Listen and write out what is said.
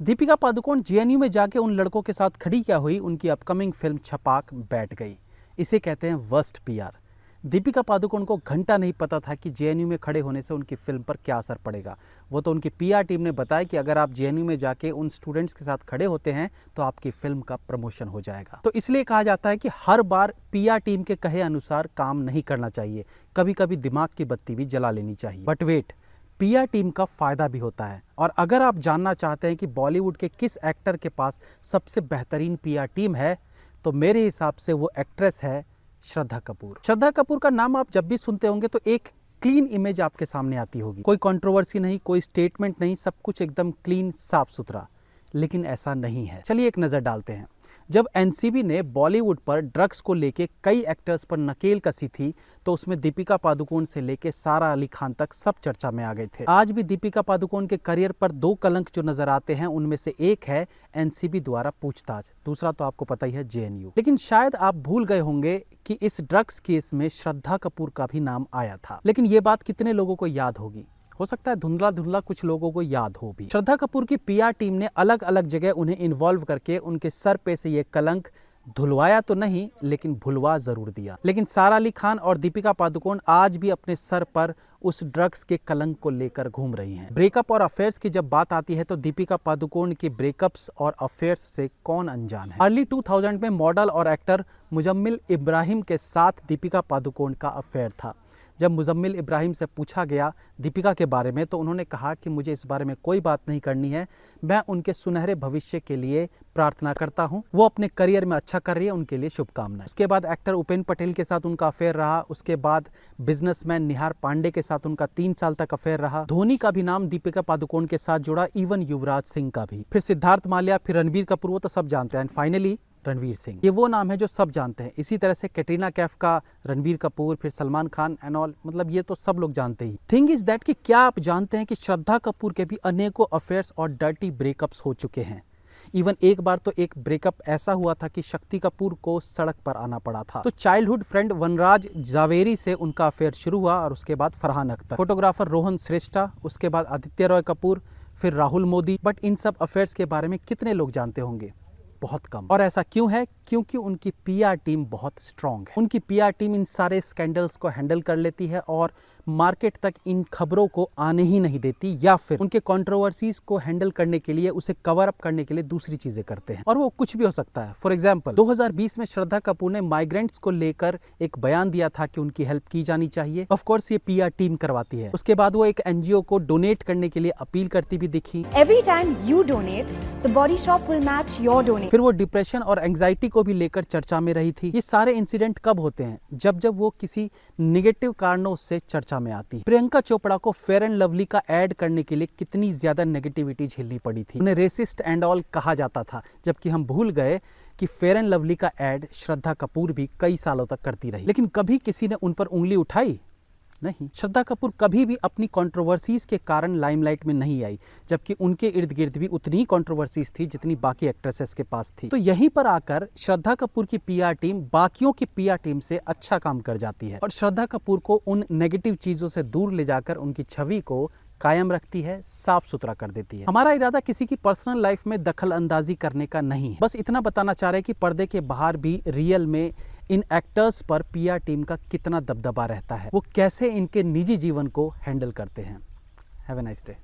Deepika Padukone JNU में जाके उन लड़कों के साथ खड़ी क्या हुई, उनकी अपकमिंग फिल्म छपाक बैठ गई। इसे कहते हैं वर्स्ट पीआर। दीपिका पादुकोण को घंटा नहीं पता था कि जेएनयू में खड़े होने से उनकी फिल्म पर क्या असर पड़ेगा। वो तो उनकी पीआर टीम ने बताया कि अगर आप जेएनयू में जाके उन स्टूडेंट्स के साथ खड़े होते हैं तो आपकी फिल्म का प्रमोशन हो जाएगा। तो इसलिए कहा जाता है कि हर बार पीआर टीम के कहे अनुसार काम नहीं करना चाहिए, कभी कभी दिमाग की बत्ती भी जला लेनी चाहिए। बट वेट, पीआर टीम का फायदा भी होता है। और अगर आप जानना चाहते हैं कि बॉलीवुड के किस एक्टर के पास सबसे बेहतरीन पीआर टीम है, तो मेरे हिसाब से वो एक्ट्रेस है श्रद्धा कपूर। श्रद्धा कपूर का नाम आप जब भी सुनते होंगे तो एक क्लीन इमेज आपके सामने आती होगी। कोई कंट्रोवर्सी नहीं, कोई स्टेटमेंट नहीं, सब कुछ एकदम क्लीन, साफ सुथरा। लेकिन ऐसा नहीं है। चलिए एक नज़र डालते हैं। जब एनसीबी ने बॉलीवुड पर ड्रग्स को लेके कई एक्टर्स पर नकेल कसी थी, तो उसमें दीपिका पादुकोण से लेके सारा अली खान तक सब चर्चा में आ गए थे। आज भी दीपिका पादुकोण के करियर पर दो कलंक जो नजर आते हैं, उनमें से एक है एनसीबी द्वारा पूछताछ, दूसरा तो आपको पता ही है जेएनयू। लेकिन शायद आप भूल गए होंगे कि इस ड्रग्स केस में श्रद्धा कपूर का भी नाम आया था। लेकिन ये बात कितने लोगों को याद होगी? हो सकता है धुंधला धुंधला कुछ लोगों को याद हो भी। श्रद्धा कपूर की पीआर टीम ने अलग अलग जगह उन्हें इन्वॉल्व करके उनके सर पे से ये कलंक धुलवाया तो नहीं, लेकिन भुलवा जरूर दिया। लेकिन सारा अली खान और दीपिका पादुकोण आज भी अपने सर पर उस ड्रग्स के कलंक को लेकर घूम रही हैं। ब्रेकअप और अफेयर्स की जब बात आती है तो दीपिका पादुकोण के ब्रेकअप्स और अफेयर्स से कौन अनजान है। अर्ली 2000 में मॉडल और एक्टर मुजम्मिल इब्राहिम के साथ दीपिका पादुकोण का अफेयर था। जब मुजम्मिल इब्राहिम से पूछा गया दीपिका के बारे में, तो उन्होंने कहा कि मुझे इस बारे में कोई बात नहीं करनी है, मैं उनके सुनहरे भविष्य के लिए प्रार्थना करता हूं, वो अपने करियर में अच्छा कर रही है, उनके लिए शुभकामनाएं। उसके बाद एक्टर उपेंद्र पटेल के साथ उनका अफेयर रहा। उसके बाद बिजनेसमैन निहार पांडे के साथ उनका 3 साल तक अफेयर रहा। धोनी का भी नाम दीपिका पादुकोण के साथ जुड़ा, इवन युवराज सिंह का भी। फिर सिद्धार्थ माल्या, फिर रणबीर कपूर, वो तो सब जानते हैं। एंड फाइनली रणवीर सिंह, ये वो नाम है जो सब जानते हैं। इसी तरह से कैटरीना कैफ का, रणबीर कपूर, फिर सलमान खान एंड ऑल, मतलब ये तो सब लोग जानते ही। थिंग इज दैट कि क्या आप जानते हैं कि श्रद्धा कपूर के भी अनेकों अफेयर्स और डर्टी ब्रेकअप्स हो चुके हैं। इवन एक बार तो एक ब्रेकअप ऐसा हुआ था कि शक्ति कपूर को सड़क पर आना पड़ा था। तो चाइल्डहुड फ्रेंड वनराज जावेरी से उनका अफेयर शुरू हुआ और उसके बाद फरहान अख्तर, फोटोग्राफर रोहन श्रेष्ठा, उसके बाद आदित्य रॉय कपूर, फिर राहुल मोदी। बट इन सब अफेयर्स के बारे में कितने लोग जानते होंगे? बहुत कम। और ऐसा क्यों है? क्योंकि उनकी पीआर टीम बहुत स्ट्रांग है। उनकी पीआर टीम इन सारे स्कैंडल्स को हैंडल कर लेती है और मार्केट तक इन खबरों को आने ही नहीं देती, या फिर उनके कंट्रोवर्सीज को हैंडल करने के लिए, उसे कवर अप करने के लिए दूसरी चीजें करते हैं। और वो कुछ भी हो सकता है। फॉर एग्जाम्पल 2020 में श्रद्धा कपूर ने माइग्रेंट्स को लेकर एक बयान दिया था कि उनकी हेल्प की जानी चाहिए। ऑफ कोर्स ये पीआर टीम करवाती है। उसके बाद वो एक एनजीओ को डोनेट करने के लिए अपील करती भी दिखी। Every time you donate, the Body Shop will match your donation. फिर वो डिप्रेशन और एंजाइटी को भी लेकर चर्चा में रही थी। ये सारे इंसिडेंट कब होते हैं? जब वो किसी निगेटिव कारणों से चर्चा में आती है। प्रियंका चोपड़ा को फेयर एंड लवली का ऐड करने के लिए कितनी ज्यादा नेगेटिविटी झेलनी पड़ी थी। उन्हें रेसिस्ट एंड ऑल कहा जाता था, जबकि हम भूल गए कि फेयर एंड लवली का ऐड श्रद्धा कपूर भी कई सालों तक करती रही। लेकिन कभी किसी ने उन पर उंगली उठाई? नहीं। श्रद्धा कपूर कभी भी अपनी कंट्रोवर्सीज के कारण लाइमलाइट में नहीं आई, जबकि उनके इर्द गिर्द भी उतनी ही कंट्रोवर्सीज थी जितनी बाकी एक्ट्रेसेस के पास थी। तो यहीं पर आकर श्रद्धा कपूर की पीआर टीम बाकियों की पीआर टीम से अच्छा काम कर जाती है और श्रद्धा कपूर को उन नेगेटिव चीजों से दूर ले जाकर उनकी छवि को कायम रखती है, साफ सुथरा कर देती है। हमारा इरादा किसी की पर्सनल लाइफ में दखल अंदाजी करने का नहीं है। बस इतना बताना चाह रहे हैं कि पर्दे के बाहर भी रियल में इन एक्टर्स पर पीआर टीम का कितना दबदबा रहता है, वो कैसे इनके निजी जीवन को हैंडल करते हैं। Have a nice day.